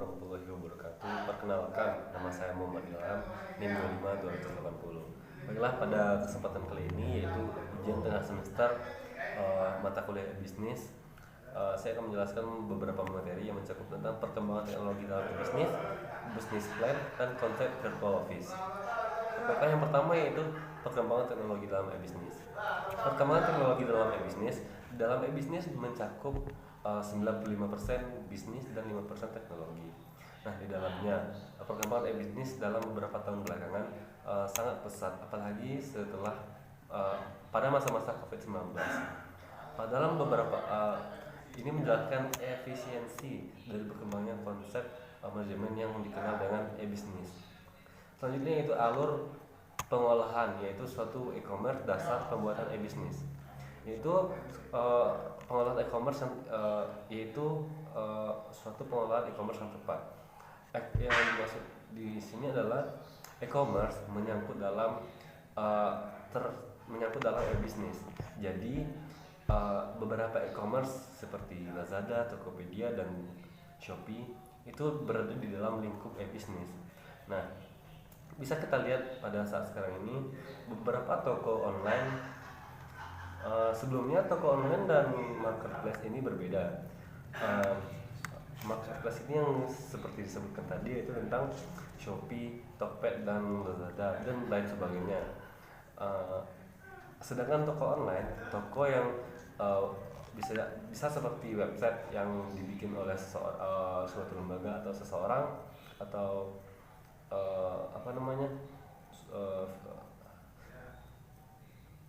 warahmatullahi wabarakatuh. Perkenalkan, nama saya Muhammad Ilham, NIM 25280. Baiklah, pada kesempatan kali ini yaitu ujian tengah semester mata kuliah bisnis. Saya akan menjelaskan beberapa materi yang mencakup tentang perkembangan teknologi dalam bisnis, bisnis plan, dan konsep virtual office. Baiklah, yang pertama yaitu perkembangan teknologi dalam e-bisnis. Perkembangan teknologi dalam e-bisnis. Dalam e-bisnis mencakup 95% bisnis dan 5% teknologi. Nah, di dalamnya perkembangan e-bisnis dalam beberapa tahun belakangan sangat pesat, apalagi setelah pada masa-masa COVID-19. Dalam beberapa ini menjelaskan efisiensi dari berkembangnya konsep manajemen yang dikenal dengan e-bisnis. Selanjutnya yaitu alur pengolahan, yaitu suatu e-commerce dasar pembuatan e-bisnis. Yaitu pengolahan e-commerce yaitu suatu pengolahan e-commerce yang tepat. Yang dimaksud di sini adalah e-commerce menyangkut dalam e-bisnis. Jadi beberapa e-commerce seperti Lazada, Tokopedia, dan Shopee itu berada di dalam lingkup e-bisnis. Nah, bisa kita lihat pada saat sekarang ini beberapa toko online. Sebelumnya toko online dan marketplace ini berbeda. Marketplace ini yang seperti disebutkan tadi yaitu tentang Shopee, Tokped, dan Lazada dan lain sebagainya. Sedangkan toko online, toko yang bisa seperti website yang dibikin oleh suatu lembaga atau seseorang atau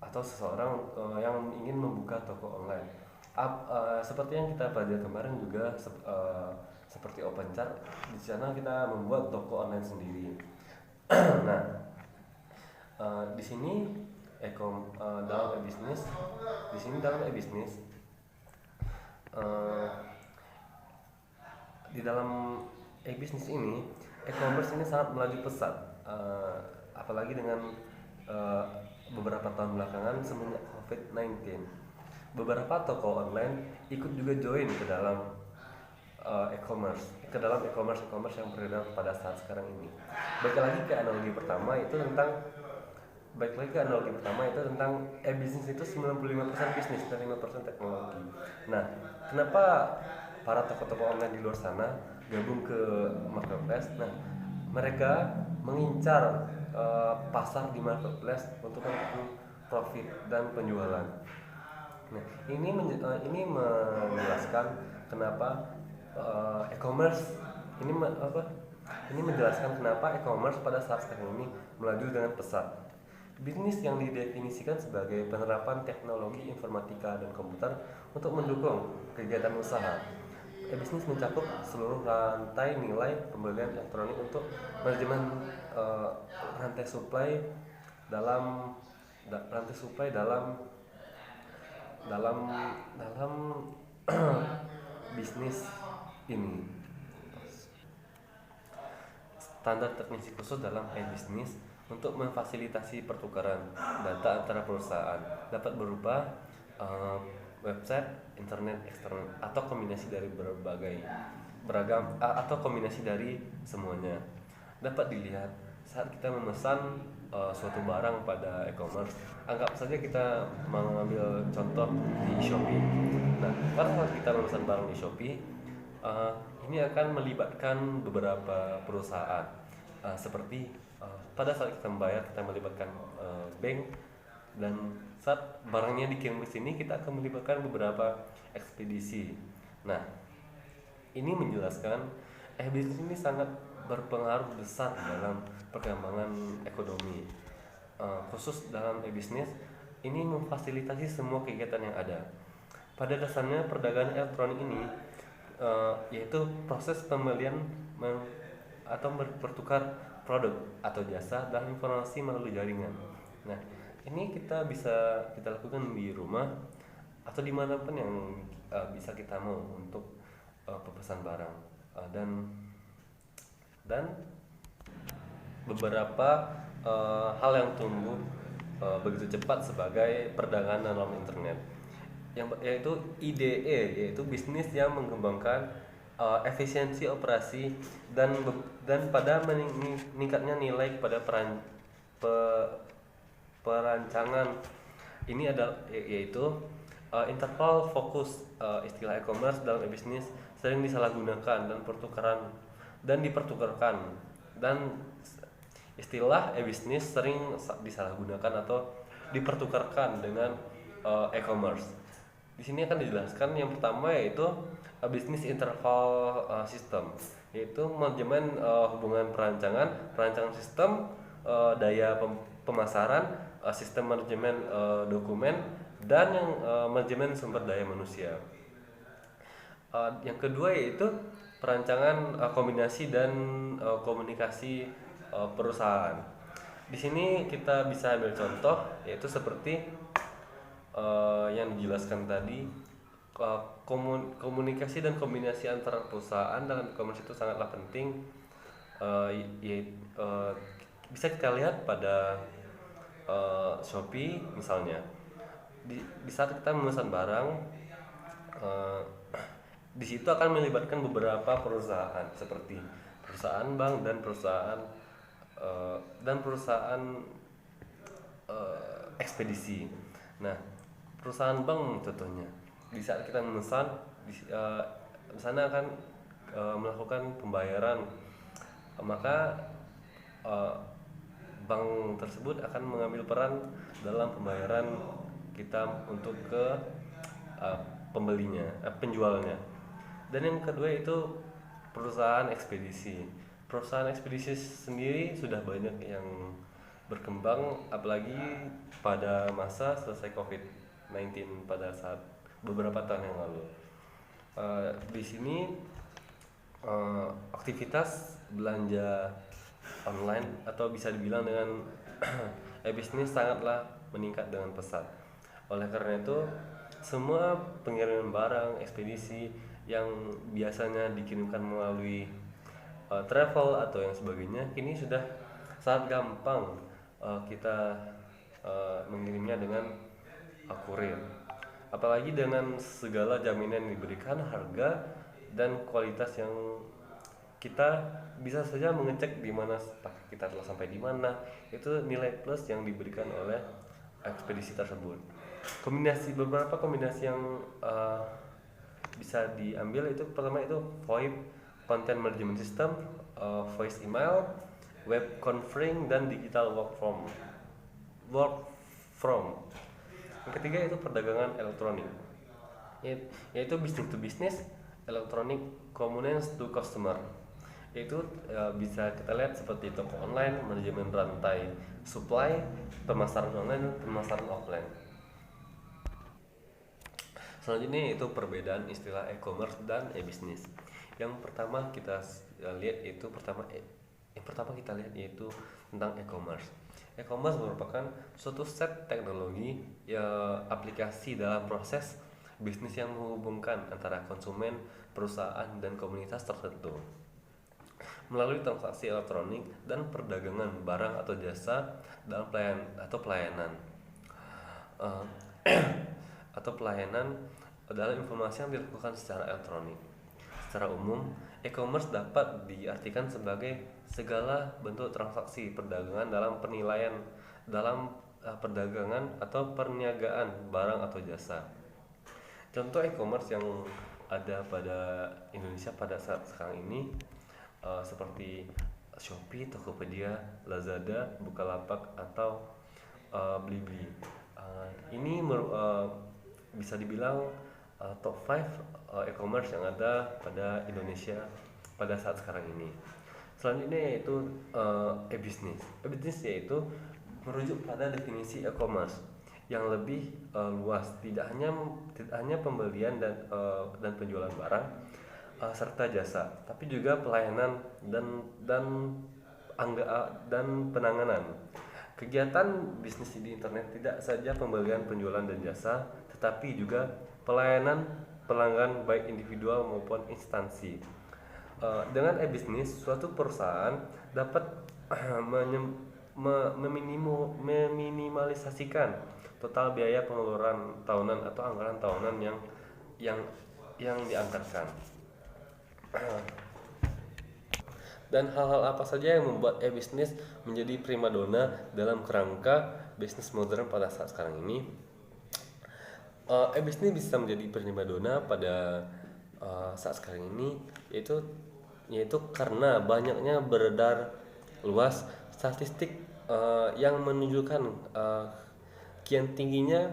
atau seseorang yang ingin membuka toko online. Seperti yang kita pelajari kemarin juga seperti OpenChart, di sana kita membuat toko online sendiri. Nah, di sini dalam e-bisnis, di dalam e-bisnis ini e-commerce ini sangat melaju pesat, apalagi dengan beberapa tahun belakangan semenjak COVID-19. Beberapa toko online ikut juga join ke dalam e-commerce yang beredar pada saat sekarang ini. Baik lagi ke analogi pertama itu tentang e-bisnis itu 95% bisnis dan 5% teknologi. Nah, kenapa para toko-toko online di luar sana gabung ke marketplace? Nah, mereka mengincar pasar di marketplace untuk mendukung profit dan penjualan. Nah, ini menjelaskan kenapa e-commerce pada saat sekarang ini melaju dengan pesat. Bisnis yang didefinisikan sebagai penerapan teknologi informatika dan komputer untuk mendukung kegiatan usaha. E-bisnis mencakup seluruh rantai nilai pembelian elektronik untuk manajemen rantai supply dalam bisnis ini. Standar teknisi khusus dalam e-bisnis untuk memfasilitasi pertukaran data antara perusahaan dapat berupa website, internet, eksternal, atau kombinasi dari beragam atau kombinasi dari semuanya. Dapat dilihat saat kita memesan suatu barang pada e-commerce. Anggap saja kita mengambil contoh di Shopee. Nah, pada saat kita memesan barang di Shopee, ini akan melibatkan beberapa perusahaan, seperti pada saat kita membayar kita melibatkan bank, dan saat barangnya dikirim ke sini kita akan melibatkan beberapa ekspedisi. Nah, ini menjelaskan e-bisnis ini sangat berpengaruh besar dalam perkembangan ekonomi. Khusus dalam e-bisnis ini memfasilitasi semua kegiatan yang ada. Pada dasarnya perdagangan elektronik ini yaitu proses pembelian atau bertukar produk atau jasa dan informasi melalui jaringan. Nah, ini bisa kita lakukan di rumah atau dimanapun yang bisa kita mau untuk pemesan barang, dan beberapa hal yang tumbuh begitu cepat sebagai perdagangan dalam internet, yaitu IDE, yaitu bisnis yang mengembangkan efisiensi operasi dan pada meningkatnya nilai pada perancangan. Ini adalah yaitu interval fokus. Istilah e-commerce dalam e-bisnis sering disalahgunakan dan dipertukarkan, dan istilah e-bisnis sering disalahgunakan atau dipertukarkan dengan e-commerce. Di sini akan dijelaskan yang pertama yaitu business interval system, yaitu manajemen hubungan perancangan sistem, daya pemasaran, sistem manajemen dokumen, dan yang manajemen sumber daya manusia. Yang kedua yaitu perancangan kombinasi dan komunikasi perusahaan. Di sini kita bisa ambil contoh yaitu seperti yang dijelaskan tadi. Komunikasi dan kombinasi antara perusahaan dalam e-commerce itu sangatlah penting. Bisa kita lihat pada Shopee misalnya. Di saat kita memesan barang, di situ akan melibatkan beberapa perusahaan seperti perusahaan bank dan perusahaan ekspedisi. Nah, perusahaan bank contohnya, di saat kita memesan, di sana akan melakukan pembayaran, maka bank tersebut akan mengambil peran dalam pembayaran kita untuk ke penjualnya. Dan yang kedua itu perusahaan ekspedisi. Perusahaan ekspedisi sendiri sudah banyak yang berkembang, apalagi pada masa selesai COVID-19 pada saat beberapa tahun yang lalu. Di sini aktivitas belanja online atau bisa dibilang dengan e-bisnis sangatlah meningkat dengan pesat. Oleh karena itu, semua pengiriman barang ekspedisi yang biasanya dikirimkan melalui travel atau yang sebagainya, kini sudah sangat gampang kita mengirimnya dengan kurir. Apalagi dengan segala jaminan yang diberikan, harga dan kualitas yang kita bisa saja mengecek di mana kita telah sampai di mana. Itu nilai plus yang diberikan oleh ekspedisi tersebut. Beberapa kombinasi yang bisa diambil itu pertama itu VoIP, content management system, voice email, web conferring, dan digital work from. Yang ketiga itu perdagangan elektronik, yaitu business to business, electronic communication to customer. Itu bisa kita lihat seperti toko online, manajemen rantai supply, pemasaran online, pemasaran offline. Selanjutnya itu perbedaan istilah e-commerce dan e-business. Yang pertama kita lihat yaitu tentang e-commerce. E-commerce merupakan suatu set teknologi aplikasi dalam proses bisnis yang menghubungkan antara konsumen, perusahaan, dan komunitas tertentu melalui transaksi elektronik dan perdagangan barang atau jasa dalam pelayanan dalam informasi yang dilakukan secara elektronik. Secara umum, e-commerce dapat diartikan sebagai segala bentuk transaksi perdagangan dalam perdagangan atau perniagaan barang atau jasa. Contoh e-commerce yang ada pada Indonesia pada saat sekarang ini seperti Shopee, Tokopedia, Lazada, Bukalapak, atau Blibli. Ini bisa dibilang top 5 e-commerce yang ada pada Indonesia pada saat sekarang ini. Selanjutnya yaitu e-business. E-business yaitu merujuk pada definisi e-commerce yang lebih luas, tidak hanya pembelian dan penjualan barang serta jasa, tapi juga pelayanan dan penanganan. Kegiatan bisnis di internet tidak saja pembelian, penjualan, dan jasa, tetapi juga pelayanan pelanggan baik individual maupun instansi. Dengan e-bisnis, suatu perusahaan dapat meminimalisasikan total biaya pengeluaran tahunan atau anggaran tahunan yang dianggarkan. Dan hal-hal apa saja yang membuat e-bisnis menjadi primadona dalam kerangka bisnis modern pada saat sekarang ini? E-bisnis bisa menjadi primadona pada saat sekarang ini, yaitu karena banyaknya beredar luas statistik yang menunjukkan kian tingginya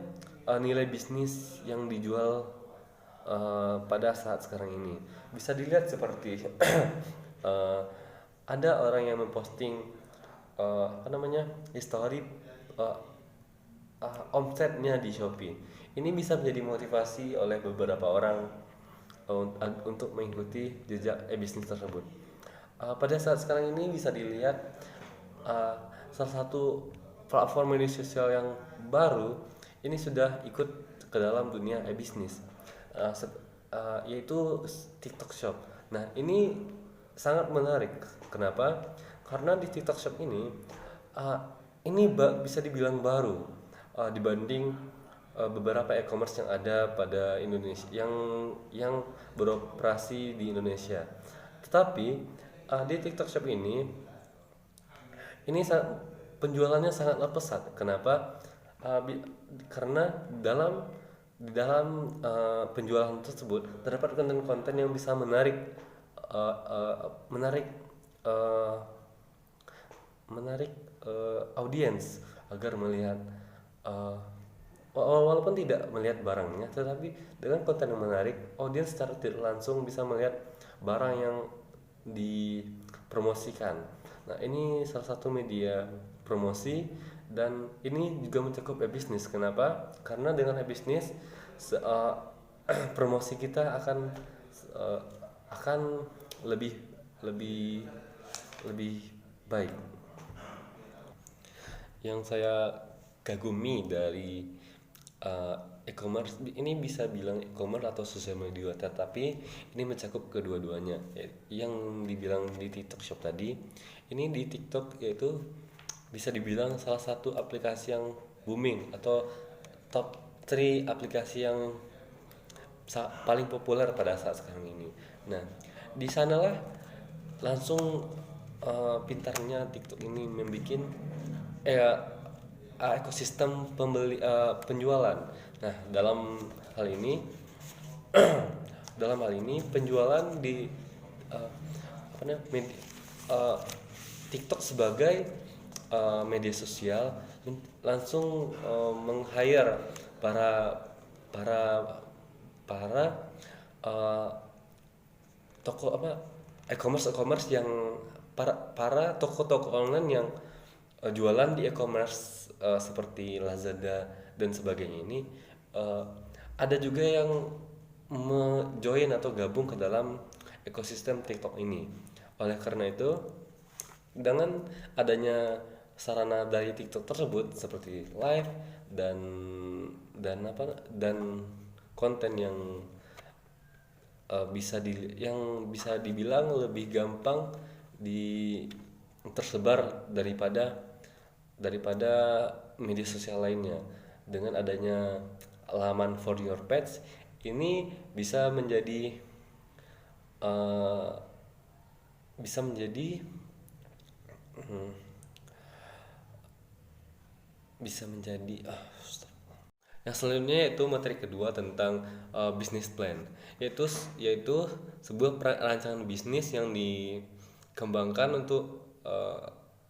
nilai bisnis yang dijual pada saat sekarang ini. Bisa dilihat seperti uh, ada orang yang memposting history uh, omsetnya di Shopee. Ini bisa menjadi motivasi oleh beberapa orang untuk mengikuti jejak bisnis tersebut. Pada saat sekarang ini bisa dilihat salah satu platform media sosial yang baru ini sudah ikut ke dalam dunia e-bisnis, yaitu TikTok Shop. Nah, ini sangat menarik. Kenapa? Karena di TikTok Shop ini bisa dibilang baru dibanding beberapa e-commerce yang ada pada Indonesia yang beroperasi di Indonesia. Tetapi di TikTok Shop ini penjualannya sangatlah pesat. Kenapa? Karena di dalam penjualan tersebut terdapat konten-konten yang bisa menarik audiens agar melihat, walaupun tidak melihat barangnya, tetapi dengan konten yang menarik, audiens secara tidak langsung bisa melihat barang yang dipromosikan. Nah, ini salah satu media promosi dan ini juga mencakup e-bisnis. Kenapa? Karena dengan e-bisnis promosi kita akan lebih baik. Yang saya kagumi dari e-commerce ini, bisa bilang e-commerce atau sosial media, tetapi ini mencakup kedua-duanya. Yang dibilang di TikTok Shop tadi, ini di TikTok yaitu bisa dibilang salah satu aplikasi yang booming atau top 3 aplikasi yang paling populer pada saat sekarang ini. Nah, di sanalah langsung pintarnya TikTok ini membuat ekosistem penjualan. Nah, dalam hal ini penjualan di TikTok sebagai media sosial langsung meng-hire para toko e-commerce yang para toko-toko online yang jualan di e-commerce seperti Lazada dan sebagainya ini, ada juga yang join atau gabung ke dalam ekosistem TikTok ini. Oleh karena itu, dengan adanya sarana dari TikTok tersebut seperti live dan konten yang bisa dibilang lebih gampang tersebar daripada media sosial lainnya. Dengan adanya laman For Your Pets ini bisa menjadi yang selanjutnya yaitu materi kedua tentang business plan, yaitu sebuah rancangan bisnis yang dikembangkan untuk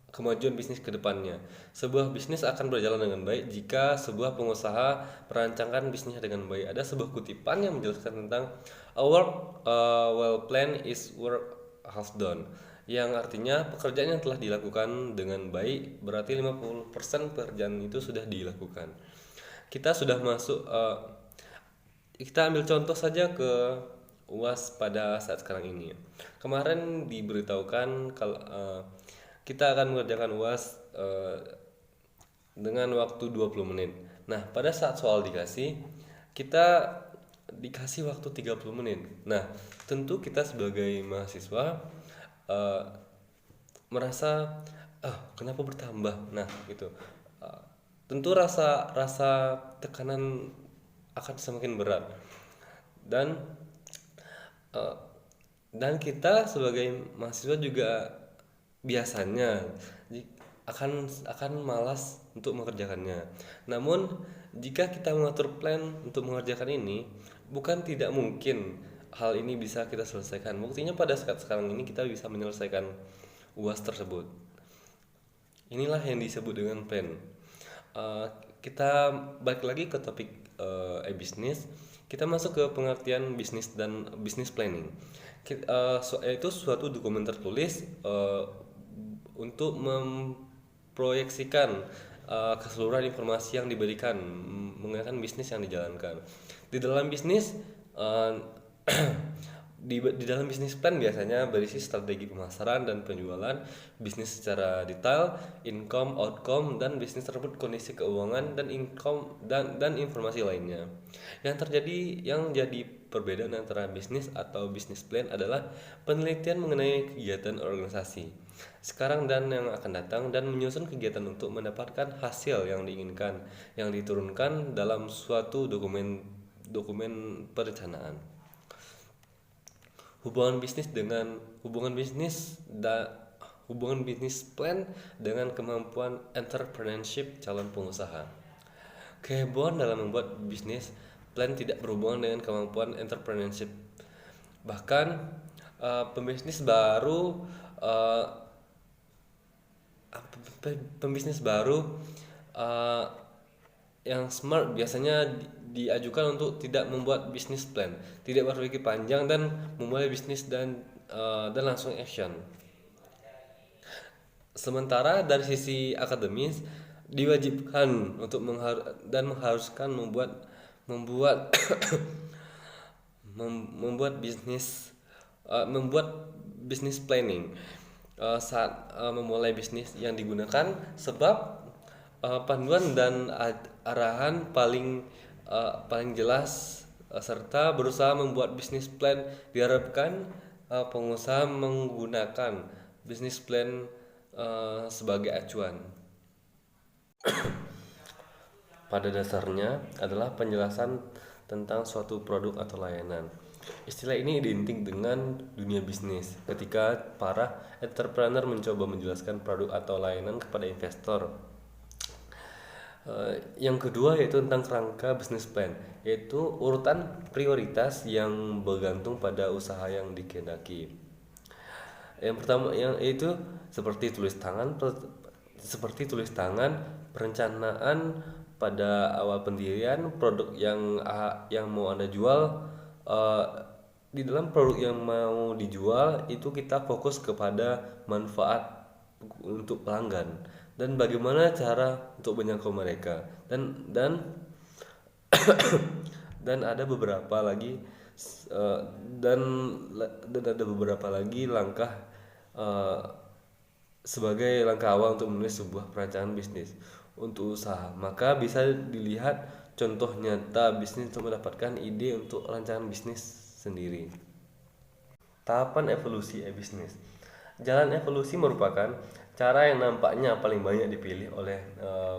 kemajuan bisnis ke depannya. Sebuah bisnis akan berjalan dengan baik jika sebuah pengusaha merancangkan bisnisnya dengan baik. Ada sebuah kutipan yang menjelaskan tentang a work well planned is work half done, yang artinya pekerjaan yang telah dilakukan dengan baik berarti 50% pekerjaan itu sudah dilakukan. Kita sudah masuk, kita ambil contoh saja ke UAS pada saat sekarang ini. Kemarin diberitahukan kalau kita akan mengerjakan UAS dengan waktu 20 menit. Nah, pada saat soal kita dikasih waktu 30 menit. Nah, tentu kita sebagai mahasiswa merasa kenapa bertambah. Nah, gitu. Tentu rasa tekanan akan semakin berat. Dan Dan kita sebagai mahasiswa juga biasanya akan malas untuk mengerjakannya. Namun jika kita mengatur plan untuk mengerjakan ini, bukan tidak mungkin hal ini bisa kita selesaikan. Buktinya pada saat sekarang ini kita bisa menyelesaikan UAS tersebut. Inilah yang disebut dengan plan. Eh, kita balik lagi ke topik e-business. Kita masuk ke pengertian bisnis dan business planning. Yaitu suatu dokumen tertulis untuk memproyeksikan keseluruhan informasi yang diberikan mengenai bisnis yang dijalankan. Di dalam bisnis eh, di dalam bisnis plan biasanya berisi strategi pemasaran dan penjualan, bisnis secara detail, income, outcome, dan bisnis tersebut kondisi keuangan dan income dan informasi lainnya. Yang jadi perbedaan antara bisnis atau bisnis plan adalah penelitian mengenai kegiatan organisasi sekarang dan yang akan datang dan menyusun kegiatan untuk mendapatkan hasil yang diinginkan yang diturunkan dalam suatu dokumen perencanaan. Hubungan bisnis hubungan bisnis plan dengan kemampuan entrepreneurship calon pengusaha. Kehebohan dalam membuat bisnis plan tidak berhubungan dengan kemampuan entrepreneurship. Bahkan pembisnis baru eh, pembisnis baru eh, yang smart biasanya diajukan untuk tidak membuat bisnis plan, tidak berpikir panjang dan memulai bisnis dan langsung action. Sementara dari sisi akademis diwajibkan untuk mengharuskan membuat membuat bisnis planning saat memulai bisnis yang digunakan sebab panduan dan arahan paling jelas serta berusaha membuat bisnis plan diharapkan pengusaha menggunakan bisnis plan sebagai acuan. Pada dasarnya adalah penjelasan tentang suatu produk atau layanan. Istilah ini identik dengan dunia bisnis ketika para entrepreneur mencoba menjelaskan produk atau layanan kepada investor. Yang kedua yaitu tentang kerangka business plan, yaitu urutan prioritas yang bergantung pada usaha yang dikehendaki. Yang pertama yang itu seperti tulis tangan, perencanaan pada awal pendirian produk yang mau Anda jual. eh, di dalam produk yang mau dijual itu kita fokus kepada manfaat untuk pelanggan dan bagaimana cara untuk menjangkau mereka dan ada beberapa lagi eh, dan dan ada beberapa lagi langkah eh, sebagai langkah awal untuk menulis sebuah perencanaan bisnis untuk usaha. Maka bisa dilihat contoh nyata bisnis untuk mendapatkan ide untuk rancangan bisnis sendiri. Tahapan evolusi e-bisnis. Jalan evolusi merupakan cara yang nampaknya paling banyak dipilih oleh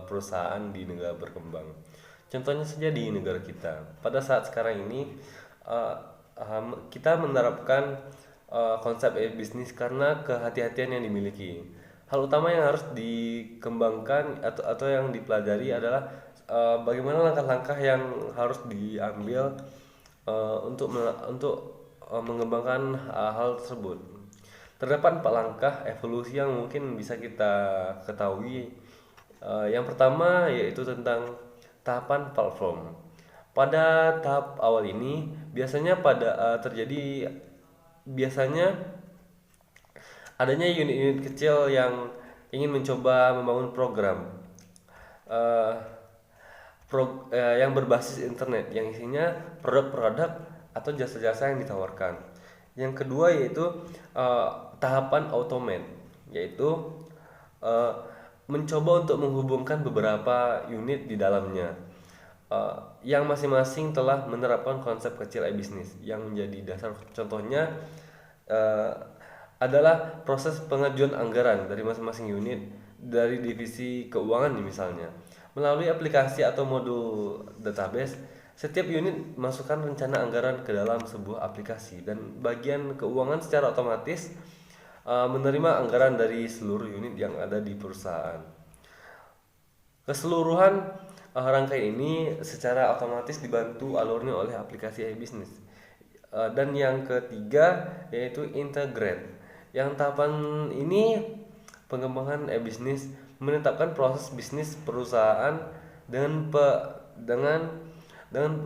perusahaan di negara berkembang. Contohnya saja di negara kita. Pada saat sekarang ini kita menerapkan konsep e-bisnis karena kehati-hatian yang dimiliki. Hal utama yang harus dikembangkan atau yang dipelajari adalah bagaimana langkah-langkah yang harus diambil untuk mengembangkan hal tersebut. Terdapat 4 langkah evolusi yang mungkin bisa kita ketahui. Yang pertama yaitu tentang tahapan platform. Pada tahap awal ini biasanya adanya unit-unit kecil yang ingin mencoba membangun program eh, yang berbasis internet yang isinya produk-produk atau jasa-jasa yang ditawarkan. Yang kedua yaitu tahapan automate, yaitu eh, mencoba untuk menghubungkan beberapa unit di dalamnya yang masing-masing telah menerapkan konsep kecil e-bisnis yang menjadi dasar. Contohnya eh, adalah proses pengajuan anggaran dari masing-masing unit dari divisi keuangan misalnya melalui aplikasi atau modul database Setiap unit masukkan rencana anggaran ke dalam sebuah aplikasi dan bagian keuangan secara otomatis menerima anggaran dari seluruh unit yang ada di perusahaan. Keseluruhan rangkaian ini secara otomatis dibantu alurnya oleh aplikasi e-bisnis. Dan yang ketiga yaitu integrate. Yang tahapan ini pengembangan e-bisnis menetapkan proses bisnis perusahaan dengan dengan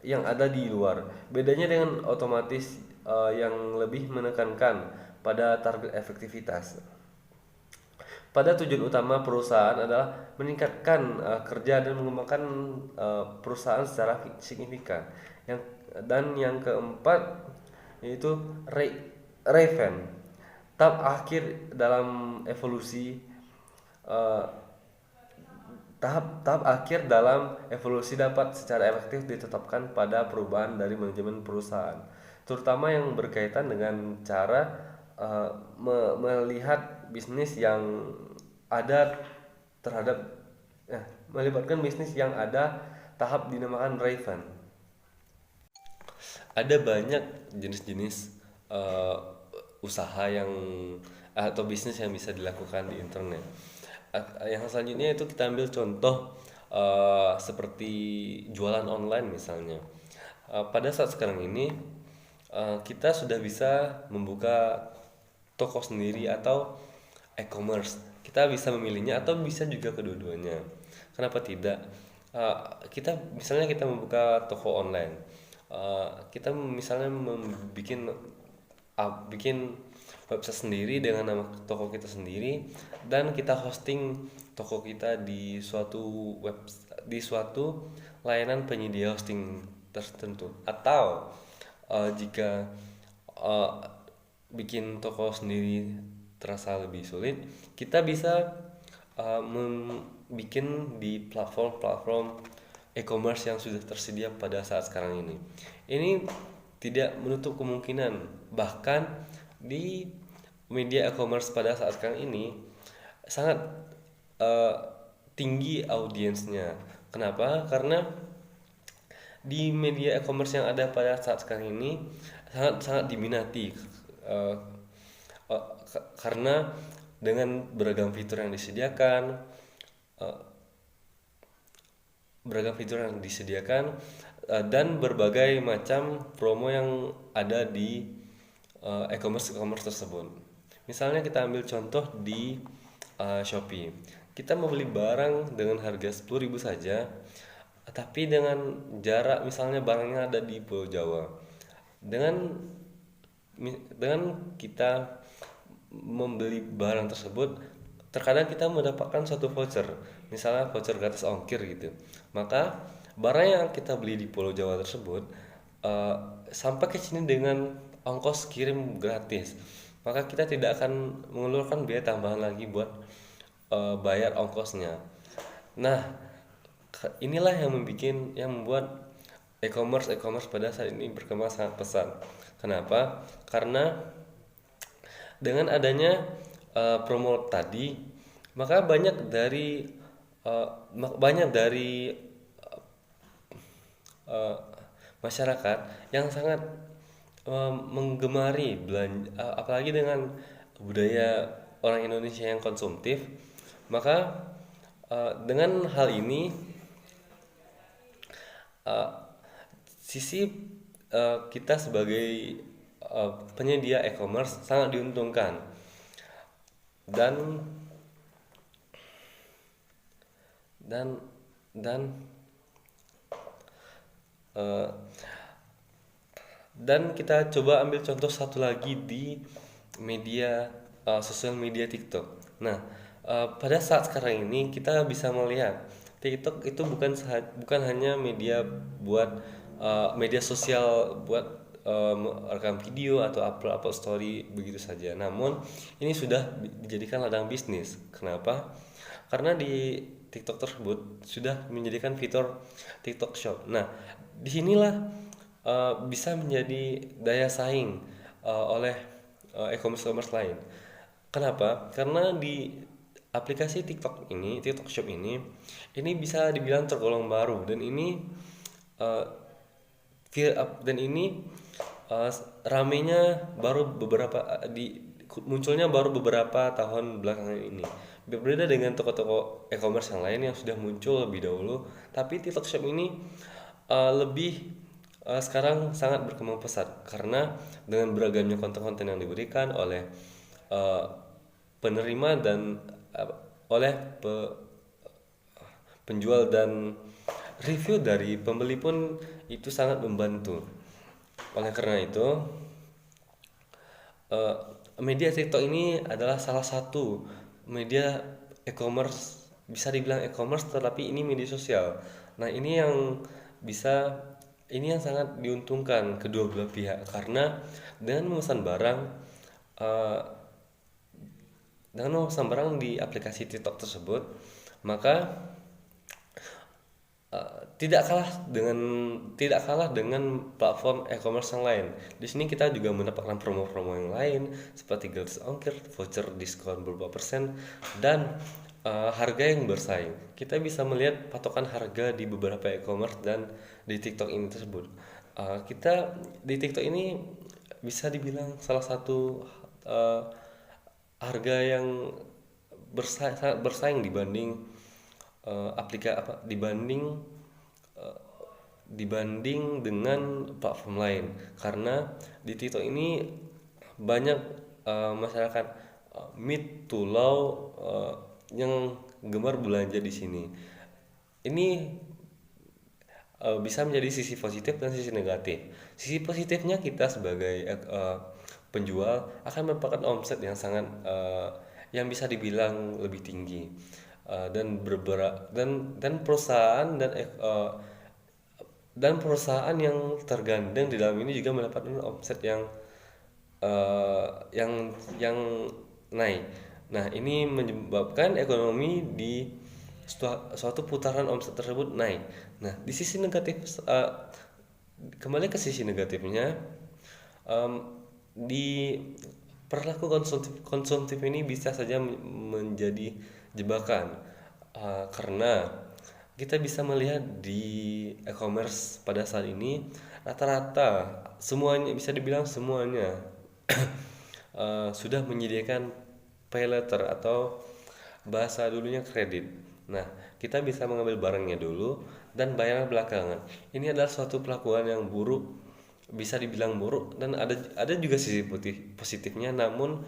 yang ada di luar. Bedanya dengan otomatis yang lebih menekankan pada target efektivitas. Pada tujuan utama perusahaan adalah meningkatkan kerja dan mengembangkan perusahaan secara signifikan. Yang keempat yaitu Raven. Tahap akhir dalam evolusi eh, tahap akhir dalam evolusi dapat secara efektif ditetapkan pada perubahan dari manajemen perusahaan, terutama yang berkaitan dengan cara melihat bisnis yang ada terhadap melibatkan bisnis yang ada. Tahap dinamakan Raven. Ada banyak jenis-jenis eh, usaha yang atau bisnis yang bisa dilakukan di internet. Yang selanjutnya itu kita ambil contoh seperti jualan online misalnya. Pada saat sekarang ini kita sudah bisa membuka toko sendiri atau e-commerce. Kita bisa memilihnya atau bisa juga kedua-duanya. Kenapa tidak? Kita membuka toko online. Kita misalnya bikin website sendiri dengan nama toko kita sendiri, dan kita hosting toko kita di suatu layanan penyedia hosting tertentu. Atau jika bikin toko sendiri terasa lebih sulit, kita bisa bikin di platform-platform e-commerce yang sudah tersedia pada saat sekarang ini. Ini tidak menutup kemungkinan bahkan di media e-commerce pada saat sekarang ini sangat tinggi audiensnya. Kenapa? Karena di media e-commerce yang ada pada saat sekarang ini sangat diminati karena dengan beragam fitur yang disediakan, uh, dan berbagai macam promo yang ada di e-commerce tersebut. Misalnya kita ambil contoh di Shopee. Kita mau beli barang dengan harga 10.000 saja, tapi dengan jarak misalnya barangnya ada di Pulau Jawa. Dengan kita membeli barang tersebut, terkadang kita mendapatkan suatu voucher, misalnya voucher gratis ongkir gitu. Maka barang yang kita beli di Pulau Jawa tersebut sampai ke sini dengan ongkos kirim gratis, maka kita tidak akan mengeluarkan biaya tambahan lagi buat bayar ongkosnya. Nah, inilah yang membuat e-commerce pada saat ini berkembang sangat pesat. Kenapa? Karena dengan adanya promo tadi, maka banyak dari masyarakat yang sangat menggemari belanja, apalagi dengan budaya orang Indonesia yang konsumtif. Maka dengan hal ini sisi kita sebagai penyedia e-commerce sangat diuntungkan. dan dan dan eh, dan kita coba ambil contoh satu lagi di media sosial media TikTok. Nah, pada saat sekarang ini kita bisa melihat TikTok itu bukan hanya media sosial buat rekam video atau upload story begitu saja. Namun ini sudah dijadikan ladang bisnis. Kenapa? Karena di TikTok tersebut sudah menjadikan fitur TikTok Shop. Nah, disinilah bisa menjadi daya saing oleh e-commerce lain. Kenapa? Karena di aplikasi TikTok Shop ini bisa dibilang tergolong baru, dan ini eh, dan ini ramenya baru munculnya baru beberapa tahun belakangan ini. Berbeda dengan toko-toko e-commerce yang lain yang sudah muncul lebih dahulu, tapi TikTok Shop ini lebih sekarang sangat berkembang pesat karena dengan beragamnya konten-konten yang diberikan oleh eh, penerima dan eh, oleh penjual, dan review dari pembeli pun itu sangat membantu. Oleh karena itu, eh, media TikTok ini adalah salah satu media e-commerce, bisa dibilang e-commerce tetapi ini media sosial. Nah, bisa ini yang sangat diuntungkan kedua belah pihak, karena dengan memesan barang eh, di aplikasi TikTok tersebut, maka tidak kalah dengan platform e-commerce yang lain. Di sini kita juga mendapatkan promo-promo yang lain seperti gratis ongkir, voucher diskon beberapa persen, dan harga yang bersaing. Kita bisa melihat patokan harga di beberapa e-commerce dan di TikTok ini tersebut. Kita di TikTok ini bisa dibilang salah satu uh, harga yang sangat bersaing dibanding dibanding eh, dibanding dengan platform lain, karena di TikTok ini banyak masyarakat mid to low yang gemar belanja di sini. Ini bisa menjadi sisi positif dan sisi negatif. Sisi positifnya, kita sebagai penjual akan mendapatkan omset yang sangat yang bisa dibilang lebih tinggi. Dan perusahaan yang tergandeng di dalam ini juga mendapatkan omset yang naik. Nah, ini menyebabkan ekonomi di suatu putaran omset tersebut naik. Nah, di sisi negatif, kembali ke sisi negatifnya, di perilaku konsumtif ini bisa saja menjadi jebakan, karena kita bisa melihat di e-commerce pada saat ini rata-rata semuanya, bisa dibilang semuanya sudah menyediakan pay letter atau bahasa dulunya kredit. Nah, kita bisa mengambil barangnya dulu dan bayar belakangan. Ini adalah suatu perlakuan yang buruk, bisa dibilang buruk, dan ada juga sisi positifnya. Namun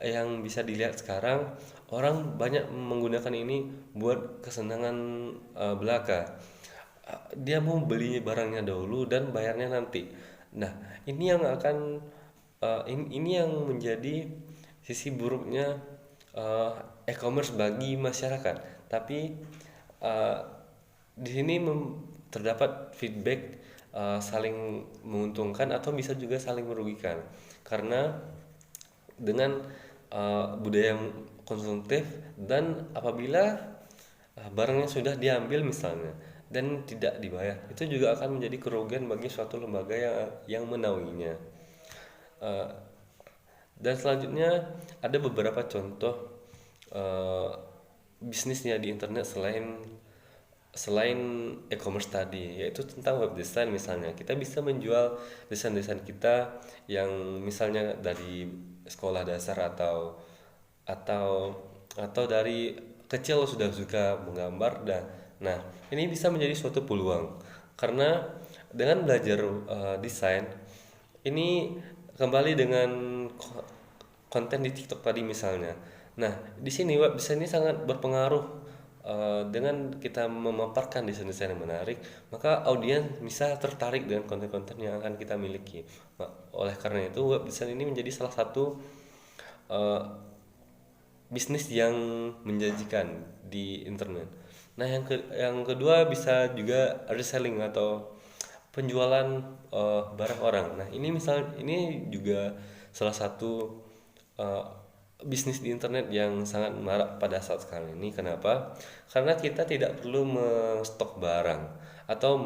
yang bisa dilihat sekarang, orang banyak menggunakan ini buat kesenangan belaka. Dia mau beli barangnya dahulu dan bayarnya nanti. Nah, ini yang akan ini yang menjadi sisi buruknya eh, e-commerce bagi masyarakat. Tapi eh, di sini terdapat feedback saling menguntungkan atau bisa juga saling merugikan, karena dengan budaya yang konsumtif, dan apabila barangnya sudah diambil misalnya dan tidak dibayar, itu juga akan menjadi kerugian bagi suatu lembaga yang menaunginya. Eh, dan selanjutnya ada beberapa contoh eh, bisnisnya di internet selain selain e-commerce tadi, yaitu tentang web design. Misalnya kita bisa menjual desain-desain kita yang misalnya dari sekolah dasar, atau atau dari kecil sudah suka menggambar. Dan nah, ini bisa menjadi suatu peluang, karena dengan belajar desain ini, kembali dengan konten di TikTok tadi misalnya. Nah, di sini web design ini sangat berpengaruh. Dengan kita memaparkan desain-desain yang menarik, maka audiens bisa tertarik dengan konten-konten yang akan kita miliki. Oleh karena itu, web design ini menjadi salah satu eh, bisnis yang menjanjikan di internet. Nah, yang kedua bisa juga reselling atau penjualan barang orang. Nah, ini juga salah satu eh, bisnis di internet yang sangat marak pada saat sekarang ini. Kenapa? Karena kita tidak perlu stok barang atau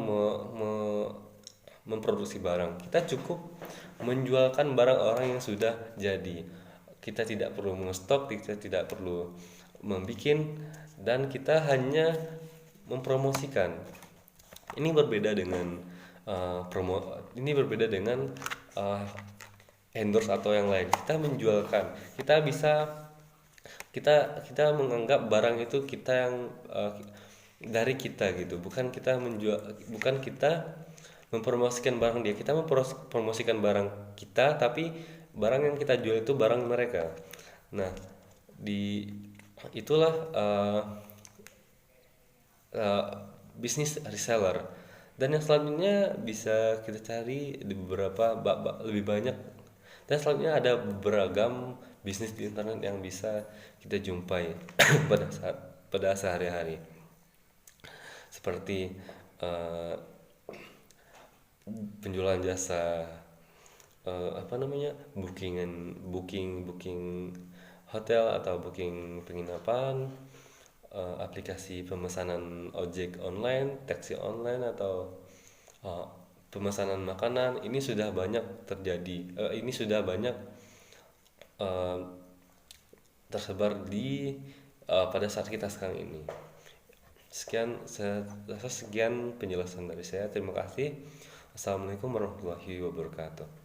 memproduksi barang. Kita cukup menjualkan barang orang yang sudah jadi. Kita tidak perlu mengestok, kita tidak perlu membikin, dan kita hanya mempromosikan. Ini berbeda dengan berbeda dengan uh, endorse atau yang lain. Kita menjualkan, kita bisa kita menganggap barang itu kita yang dari kita gitu, bukan kita menjual, bukan kita mempromosikan barang dia, kita mempromosikan barang kita, tapi barang yang kita jual itu barang mereka. Nah, di itulah uh, bisnis reseller. Dan yang selanjutnya bisa kita cari di beberapa lebih banyak, dan selanjutnya ada beragam bisnis di internet yang bisa kita jumpai pada sehari-hari, seperti uh, penjualan jasa, booking hotel atau booking penginapan, aplikasi pemesanan ojek online, taksi online, atau uh, pemesanan makanan. Ini sudah banyak terjadi, ini sudah banyak uh, tersebar di pada saat kita sekarang ini. Sekian penjelasan dari saya. Terima kasih. Assalamualaikum warahmatullahi wabarakatuh.